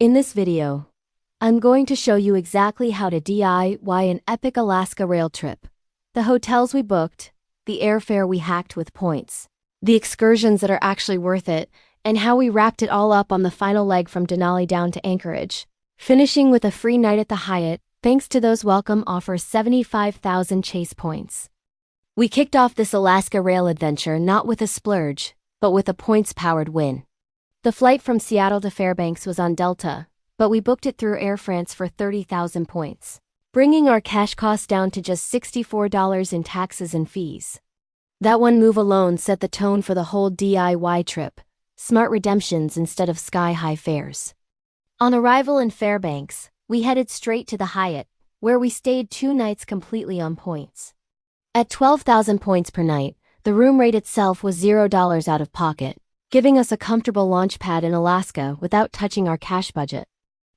In this video, I'm going to show you exactly how to DIY an epic Alaska rail trip. The hotels we booked, the airfare we hacked with points, the excursions that are actually worth it, and how we wrapped it all up on the final leg from Denali down to Anchorage, finishing with a free night at the Hyatt, thanks to those welcome offers 75,000 Chase points. We kicked off this Alaska rail adventure not with a splurge, but with a points-powered win. The flight from Seattle to Fairbanks was on Delta, but we booked it through Air France for 30,000 points, bringing our cash cost down to just $64 in taxes and fees. That one move alone set the tone for the whole DIY trip, smart redemptions instead of sky-high fares. On arrival in Fairbanks, we headed straight to the Hyatt, where we stayed 2 nights completely on points. At 12,000 points per night, the room rate itself was $0 out of pocket, giving us a comfortable launch pad in Alaska without touching our cash budget.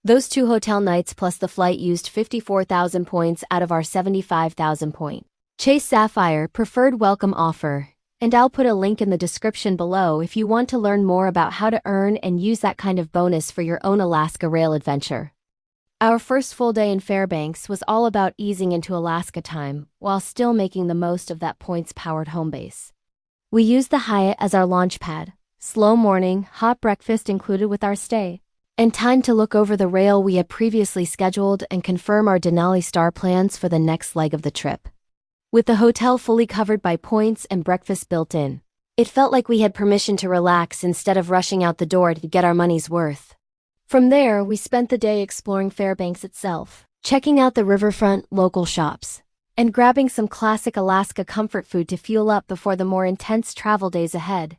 Those 2 hotel nights plus the flight used 54,000 points out of our 75,000 point Chase Sapphire Preferred welcome offer, and I'll put a link in the description below if you want to learn more about how to earn and use that kind of bonus for your own Alaska rail adventure. Our first full day in Fairbanks was all about easing into Alaska time while still making the most of that points-powered home base. We used the Hyatt as our launch pad, slow morning, hot breakfast included with our stay, and time to look over the rail we had previously scheduled and confirm our Denali Star plans for the next leg of the trip. With the hotel fully covered by points and breakfast built in, it felt like we had permission to relax instead of rushing out the door to get our money's worth. From there, we spent the day exploring Fairbanks itself, checking out the riverfront local shops, and grabbing some classic Alaska comfort food to fuel up before the more intense travel days ahead.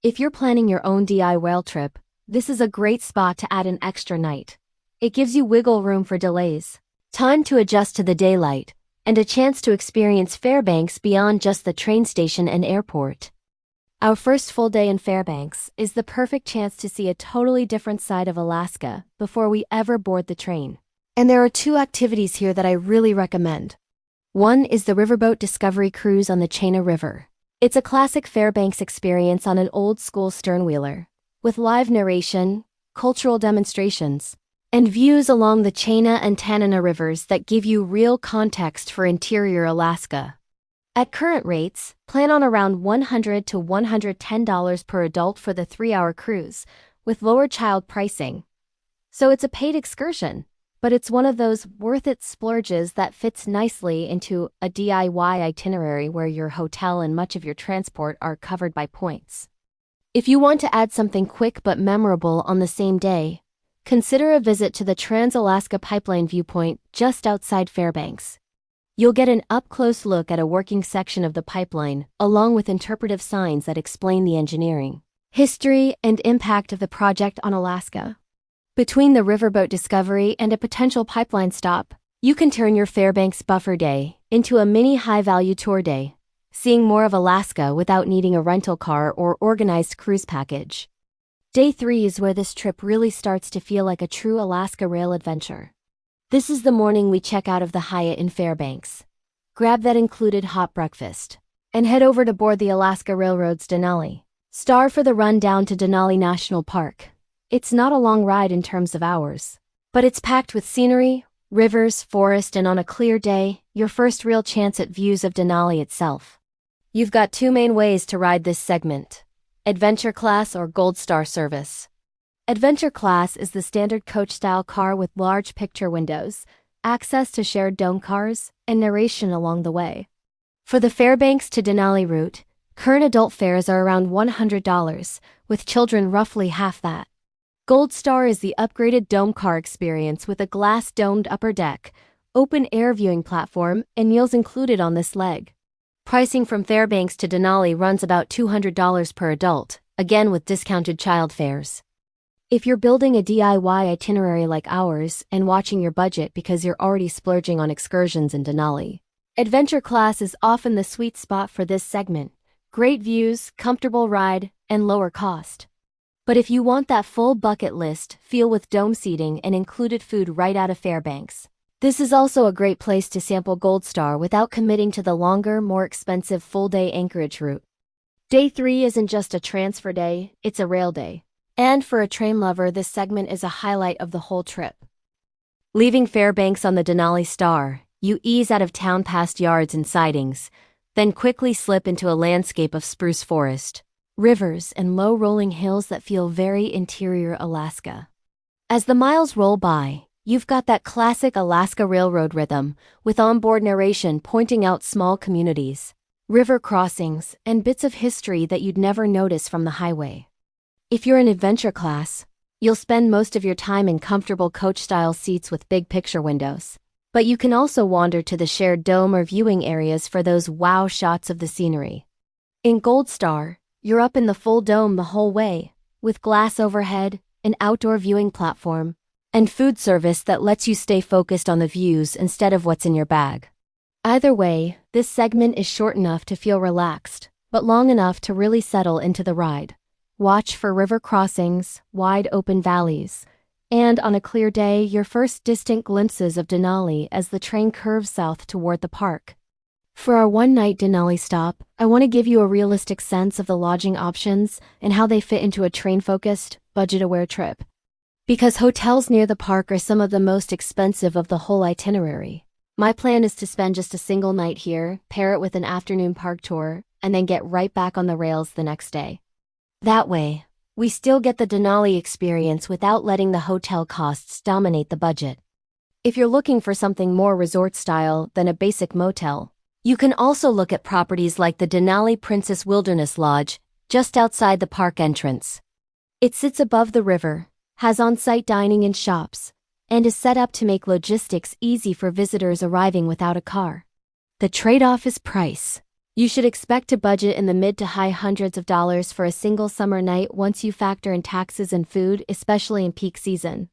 If you're planning your own DIY rail trip, this is a great spot to add an extra night. It gives you wiggle room for delays, time to adjust to the daylight, and a chance to experience Fairbanks beyond just the train station and airport. Our first full day in Fairbanks is the perfect chance to see a totally different side of Alaska before we ever board the train. And there are 2 activities here that I really recommend. One is the riverboat discovery cruise on the Chena River. It's a classic Fairbanks experience on an old-school sternwheeler, with live narration, cultural demonstrations, and views along the Chena and Tanana rivers that give you real context for interior Alaska. At current rates, plan on around $100 to $110 per adult for the 3-hour cruise, with lower child pricing. So it's a paid excursion, but it's one of those worth-it splurges that fits nicely into a DIY itinerary where your hotel and much of your transport are covered by points. If you want to add something quick but memorable on the same day, consider a visit to the Trans-Alaska Pipeline viewpoint just outside Fairbanks. You'll get an up-close look at a working section of the pipeline, along with interpretive signs that explain the engineering, history, and impact of the project on Alaska. Between the riverboat discovery and a potential pipeline stop, you can turn your Fairbanks buffer day into a mini high-value tour day, seeing more of Alaska without needing a rental car or organized cruise package. Day 3 is where this trip really starts to feel like a true Alaska rail adventure. This is the morning we check out of the Hyatt in Fairbanks, grab that included hot breakfast, and head over to board the Alaska Railroad's Denali Star for the run down to Denali National Park. It's not a long ride in terms of hours, but it's packed with scenery, rivers, forest, and on a clear day, your first real chance at views of Denali itself. You've got 2 main ways to ride this segment: Adventure Class or GoldStar service. Adventure Class is the standard coach-style car with large picture windows, access to shared dome cars, and narration along the way. For the Fairbanks to Denali route, current adult fares are around $100, with children roughly half that. GoldStar is the upgraded dome car experience with a glass-domed upper deck, open-air viewing platform, and meals included on this leg. Pricing from Fairbanks to Denali runs about $200 per adult, again with discounted child fares. If you're building a DIY itinerary like ours and watching your budget because you're already splurging on excursions in Denali, Adventure Class is often the sweet spot for this segment. Great views, comfortable ride, and lower cost. But if you want that full bucket list feel with dome seating and included food right out of Fairbanks, this is also a great place to sample GoldStar without committing to the longer, more expensive full-day Anchorage route. Day 3 isn't just a transfer day, it's a rail day. And for a train lover, this segment is a highlight of the whole trip. Leaving Fairbanks on the Denali Star, you ease out of town past yards and sidings, then quickly slip into a landscape of spruce forest, rivers, and low rolling hills that feel very interior Alaska. As the miles roll by, you've got that classic Alaska Railroad rhythm, with onboard narration pointing out small communities, river crossings, and bits of history that you'd never notice from the highway. If you're in adventure class, you'll spend most of your time in comfortable coach-style seats with big picture windows. But you can also wander to the shared dome or viewing areas for those wow shots of the scenery. In GoldStar, you're up in the full dome the whole way, with glass overhead, an outdoor viewing platform, and food service that lets you stay focused on the views instead of what's in your bag. Either way, this segment is short enough to feel relaxed, but long enough to really settle into the ride. Watch for river crossings, wide open valleys, and on a clear day, your first distant glimpses of Denali as the train curves south toward the park. For our one-night Denali stop, I want to give you a realistic sense of the lodging options and how they fit into a train-focused, budget-aware trip. Because hotels near the park are some of the most expensive of the whole itinerary, my plan is to spend just a single night here, pair it with an afternoon park tour, and then get right back on the rails the next day. That way, we still get the Denali experience without letting the hotel costs dominate the budget. If you're looking for something more resort-style than a basic motel, you can also look at properties like the Denali Princess Wilderness Lodge, just outside the park entrance. It sits above the river, has on-site dining and shops, and is set up to make logistics easy for visitors arriving without a car. The trade-off is price. You should expect to budget in the mid to high hundreds of dollars for a single summer night once you factor in taxes and food, especially in peak season.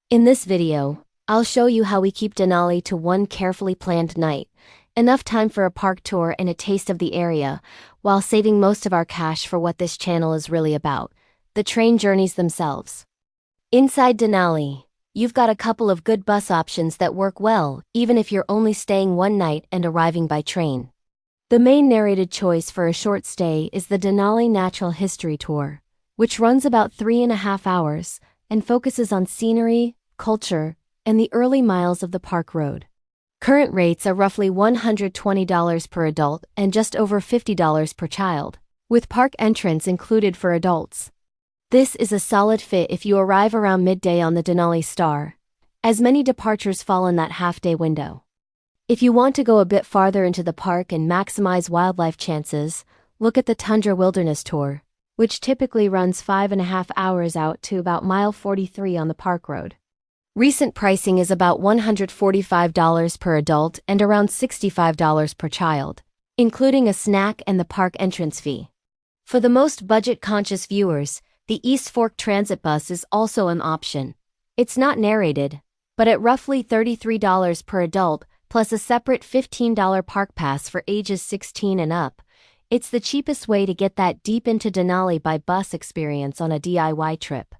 In this video, I'll show you how we keep Denali to one carefully planned night, enough time for a park tour and a taste of the area, while saving most of our cash for what this channel is really about, the train journeys themselves. Inside Denali, you've got a couple of good bus options that work well, even if you're only staying one night and arriving by train. The main narrated choice for a short stay is the Denali Natural History Tour, which runs about 3.5 hours and focuses on scenery, culture, and the early miles of the park road. Current rates are roughly $120 per adult and just over $50 per child, with park entrance included for adults. This is a solid fit if you arrive around midday on the Denali Star, as many departures fall in that half-day window. If you want to go a bit farther into the park and maximize wildlife chances, look at the Tundra Wilderness Tour, which typically runs 5.5 hours out to about mile 43 on the park road. Recent pricing is about $145 per adult and around $65 per child, including a snack and the park entrance fee. For the most budget-conscious viewers, the East Fork Transit Bus is also an option. It's not narrated, but at roughly $33 per adult, plus a separate $15 park pass for ages 16 and up, it's the cheapest way to get that deep into Denali by bus experience on a DIY trip.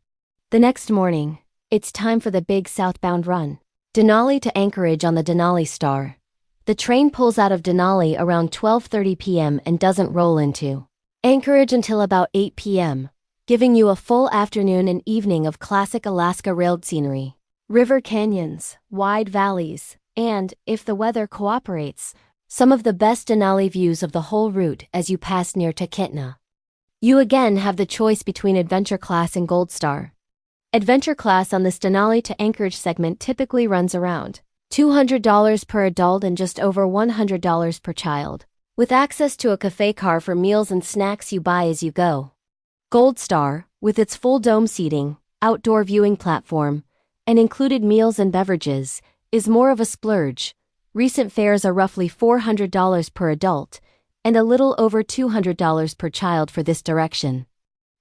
The next morning, it's time for the big southbound run. Denali to Anchorage on the Denali Star. The train pulls out of Denali around 12:30 p.m. and doesn't roll into Anchorage until about 8 p.m., giving you a full afternoon and evening of classic Alaska railed scenery, river canyons, wide valleys, and, if the weather cooperates, some of the best Denali views of the whole route as you pass near Takitna. You again have the choice between Adventure Class and GoldStar. Adventure Class on this Denali to Anchorage segment typically runs around $200 per adult and just over $100 per child, with access to a cafe car for meals and snacks you buy as you go. GoldStar, with its full dome seating, outdoor viewing platform, and included meals and beverages, is more of a splurge. Recent fares are roughly $400 per adult, and a little over $200 per child for this direction.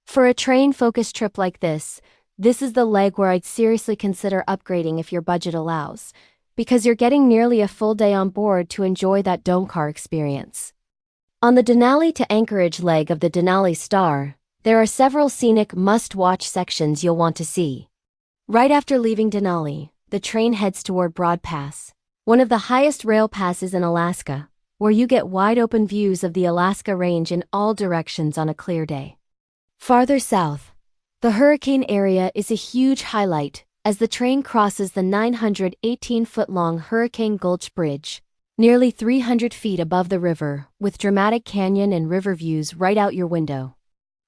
For a train-focused trip like this is the leg where I'd seriously consider upgrading if your budget allows, because you're getting nearly a full day on board to enjoy that dome car experience. On the Denali to Anchorage leg of the Denali Star, there are several scenic must-watch sections you'll want to see. Right after leaving Denali, the train heads toward Broad Pass, one of the highest rail passes in Alaska, where you get wide-open views of the Alaska Range in all directions on a clear day. Farther south, The hurricane area is a huge highlight as the train crosses the 918-foot-long Hurricane Gulch Bridge, nearly 300 feet above the river, with dramatic canyon and river views right out your window.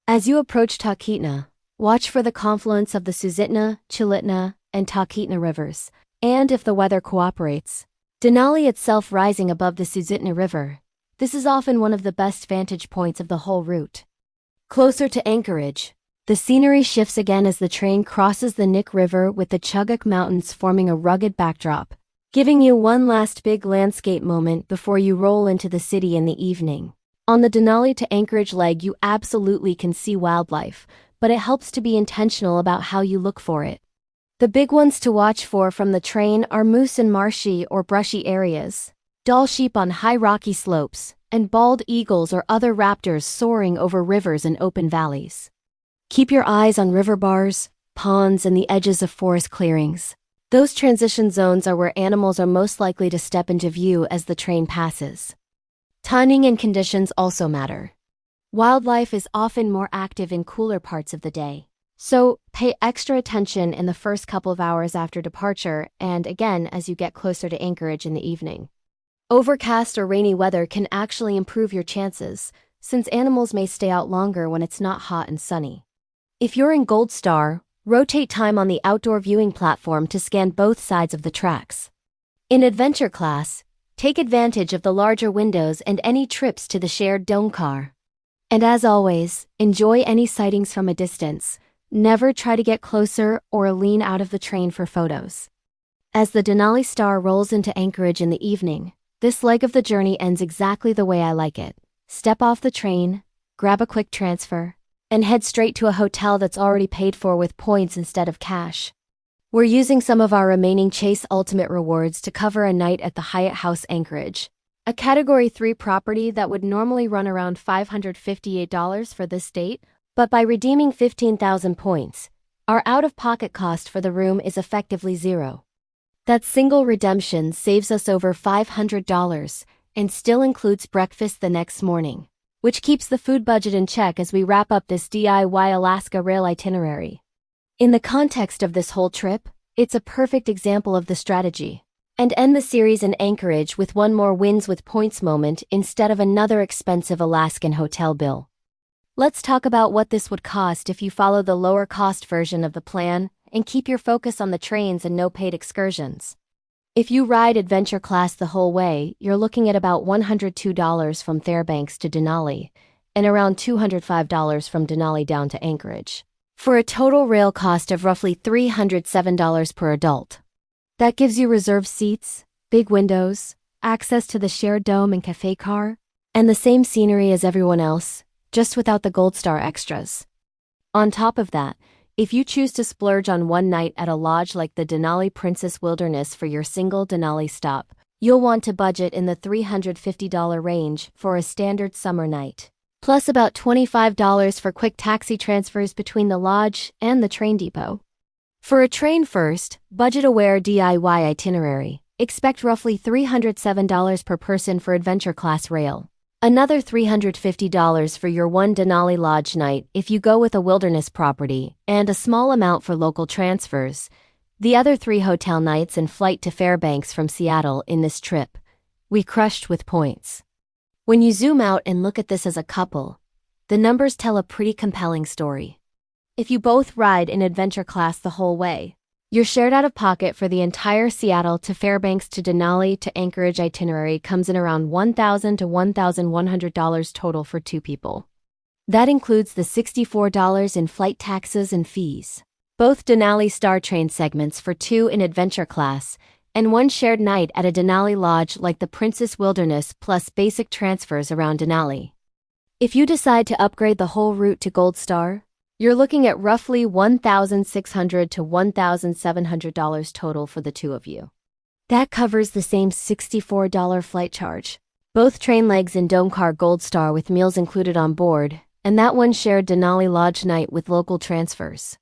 As you approach Talkeetna, watch for the confluence of the Susitna, Chilitna, and Talkeetna rivers, and if the weather cooperates, Denali itself rising above the Susitna River. This is often one of the best vantage points of the whole route. Closer to Anchorage, the scenery shifts again as the train crosses the Nick River with the Chugach Mountains forming a rugged backdrop, giving you one last big landscape moment before you roll into the city in the evening. On the Denali to Anchorage leg, you absolutely can see wildlife, but it helps to be intentional about how you look for it. The big ones to watch for from the train are moose in marshy or brushy areas, Dall sheep on high rocky slopes, and bald eagles or other raptors soaring over rivers and open valleys. Keep your eyes on river bars, ponds, and the edges of forest clearings. Those transition zones are where animals are most likely to step into view as the train passes. Timing and conditions also matter. Wildlife is often more active in cooler parts of the day, so pay extra attention in the first couple of hours after departure and again as you get closer to Anchorage in the evening. Overcast or rainy weather can actually improve your chances, since animals may stay out longer when it's not hot and sunny. If you're in GoldStar, rotate time on the outdoor viewing platform to scan both sides of the tracks. In Adventure Class, take advantage of the larger windows and any trips to the shared dome car. And as always, enjoy any sightings from a distance. Never try to get closer or lean out of the train for photos. As the Denali Star rolls into Anchorage in the evening, this leg of the journey ends exactly the way I like it. Step off the train, grab a quick transfer, and head straight to a hotel that's already paid for with points instead of cash. We're using some of our remaining Chase Ultimate rewards to cover a night at the Hyatt House Anchorage, a Category 3 property that would normally run around $558 for this date, but by redeeming 15,000 points, our out-of-pocket cost for the room is effectively zero. That single redemption saves us over $500 and still includes breakfast the next morning, which keeps the food budget in check as we wrap up this DIY Alaska Rail itinerary. In the context of this whole trip, it's a perfect example of the strategy. And end the series in Anchorage with one more wins with points moment instead of another expensive Alaskan hotel bill. Let's talk about what this would cost if you follow the lower cost version of the plan and keep your focus on the trains and no paid excursions. If you ride Adventure Class the whole way, you're looking at about $102 from Fairbanks to Denali, and around $205 from Denali down to Anchorage, for a total rail cost of roughly $307 per adult. That gives you reserved seats, big windows, access to the shared dome and cafe car, and the same scenery as everyone else, just without the GoldStar extras. On top of that, if you choose to splurge on one night at a lodge like the Denali Princess Wilderness for your single Denali stop, you'll want to budget in the $350 range for a standard summer night, plus about $25 for quick taxi transfers between the lodge and the train depot. For a train-first, budget-aware DIY itinerary, expect roughly $307 per person for Adventure Class Rail. Another $350 for your one Denali Lodge night if you go with a wilderness property, and a small amount for local transfers. The other 3 hotel nights and flight to Fairbanks from Seattle in this trip, we crushed with points. When you zoom out and look at this as a couple, the numbers tell a pretty compelling story. If you both ride in Adventure Class the whole way, your shared out-of-pocket for the entire Seattle to Fairbanks to Denali to Anchorage itinerary comes in around $1,000 to $1,100 total for 2 people. That includes the $64 in flight taxes and fees, both Denali Star train segments for 2 in Adventure Class, and one shared night at a Denali Lodge like the Princess Wilderness plus basic transfers around Denali. If you decide to upgrade the whole route to GoldStar, you're looking at roughly $1,600 to $1,700 total for the 2 of you. That covers the same $64 flight charge, both train legs in Dome Car GoldStar with meals included on board, and that one shared Denali Lodge night with local transfers.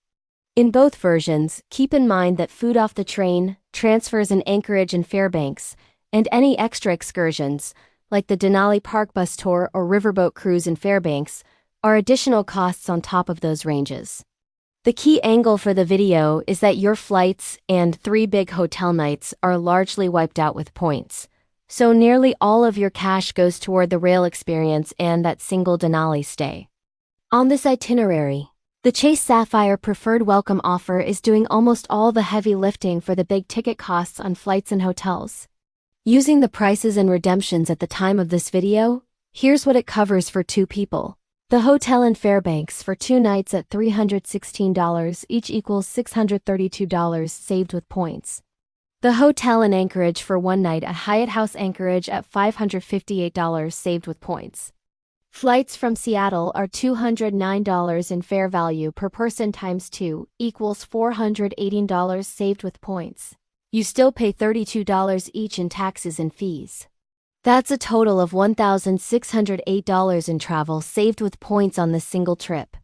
In both versions, keep in mind that food off the train, transfers in Anchorage and Fairbanks, and any extra excursions, like the Denali Park Bus Tour or Riverboat Cruise in Fairbanks, are additional costs on top of those ranges. The key angle for the video is that your flights and 3 big hotel nights are largely wiped out with points. So nearly all of your cash goes toward the rail experience and that single Denali stay. On this itinerary, the Chase Sapphire Preferred welcome offer is doing almost all the heavy lifting for the big ticket costs on flights and hotels. Using the prices and redemptions at the time of this video, here's what it covers for 2 people. The hotel in Fairbanks for 2 nights at $316 each equals $632 saved with points. The hotel in Anchorage for 1 night at Hyatt House Anchorage at $558 saved with points. Flights from Seattle are $209 in fair value per person times 2 equals $418 saved with points. You still pay $32 each in taxes and fees. That's a total of $1,608 in travel saved with points on this single trip.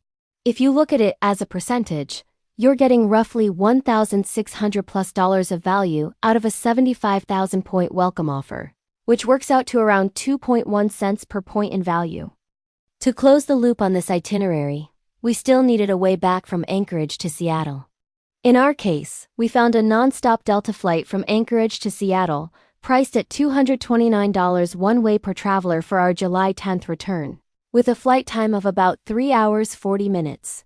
If you look at it as a percentage, you're getting roughly $1,600+ of value out of a 75,000 point welcome offer, which works out to around 2.1 cents per point in value. To close the loop on this itinerary, we still needed a way back from Anchorage to Seattle. In our case, we found a non-stop Delta flight from Anchorage to Seattle, priced at $229 one way per traveler for our July 10th return, with a flight time of about 3 hours 40 minutes.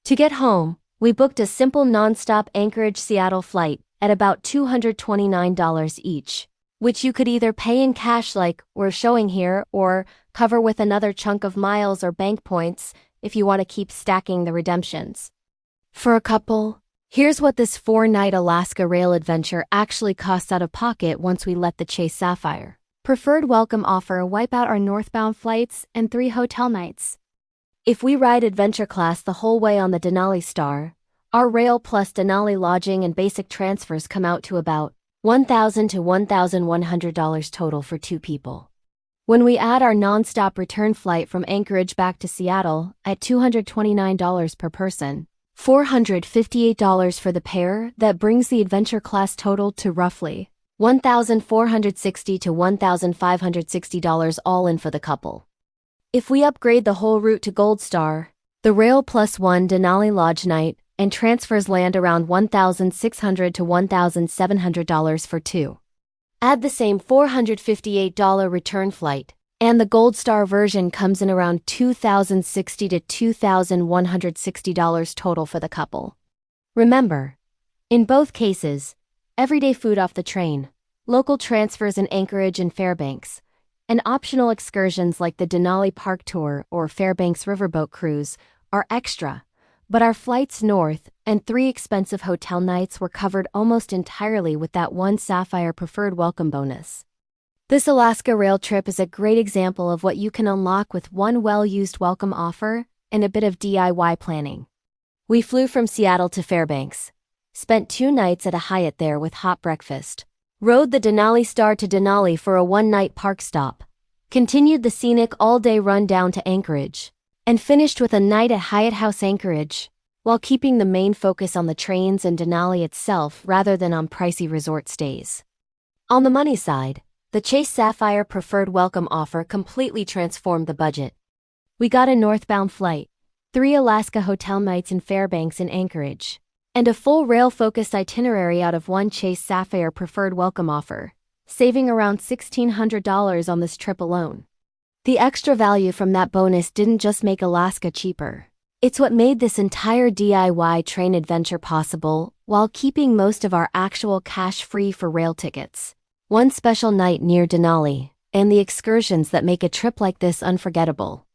To get home, we booked a simple non-stop Anchorage-Seattle flight at about $229 each, which you could either pay in cash like we're showing here or cover with another chunk of miles or bank points if you want to keep stacking the redemptions. For a couple, here's what this 4-night Alaska rail adventure actually costs out of pocket once we let the Chase Sapphire Preferred welcome offer wipe out our northbound flights and 3 hotel nights. If we ride adventure class the whole way on the Denali Star, our rail plus Denali lodging and basic transfers come out to about $1,000 to $1,100 total for 2 people. When we add our non-stop return flight from Anchorage back to Seattle at $229 per person, $458 for the pair, that brings the adventure class total to roughly $1,460 to $1,560 all in for the couple. If we upgrade the whole route to GoldStar, the rail plus 1 Denali lodge night and transfers land around $1,600 to $1,700 for 2. Add the same $458 return flight, and the GoldStar version comes in around $2,060 to $2,160 total for the couple. Remember, in both cases, everyday food off the train, local transfers in Anchorage and Fairbanks, and optional excursions like the Denali Park Tour or Fairbanks Riverboat Cruise are extra, but our flights north and 3 expensive hotel nights were covered almost entirely with that 1 Sapphire Preferred welcome bonus. This Alaska rail trip is a great example of what you can unlock with one well-used welcome offer and a bit of DIY planning. We flew from Seattle to Fairbanks, spent 2 nights at a Hyatt there with hot breakfast, rode the Denali Star to Denali for a 1-night park stop, continued the scenic all-day run down to Anchorage, and finished with a night at Hyatt House Anchorage, while keeping the main focus on the trains and Denali itself rather than on pricey resort stays. On the money side, the Chase Sapphire Preferred welcome offer completely transformed the budget. We got a northbound flight, 3 Alaska hotel nights in Fairbanks and Anchorage, and a full rail-focused itinerary out of 1 Chase Sapphire Preferred welcome offer, saving around $1,600 on this trip alone. The extra value from that bonus didn't just make Alaska cheaper. It's what made this entire DIY train adventure possible while keeping most of our actual cash free for rail tickets, 1 special night near Denali, and the excursions that make a trip like this unforgettable.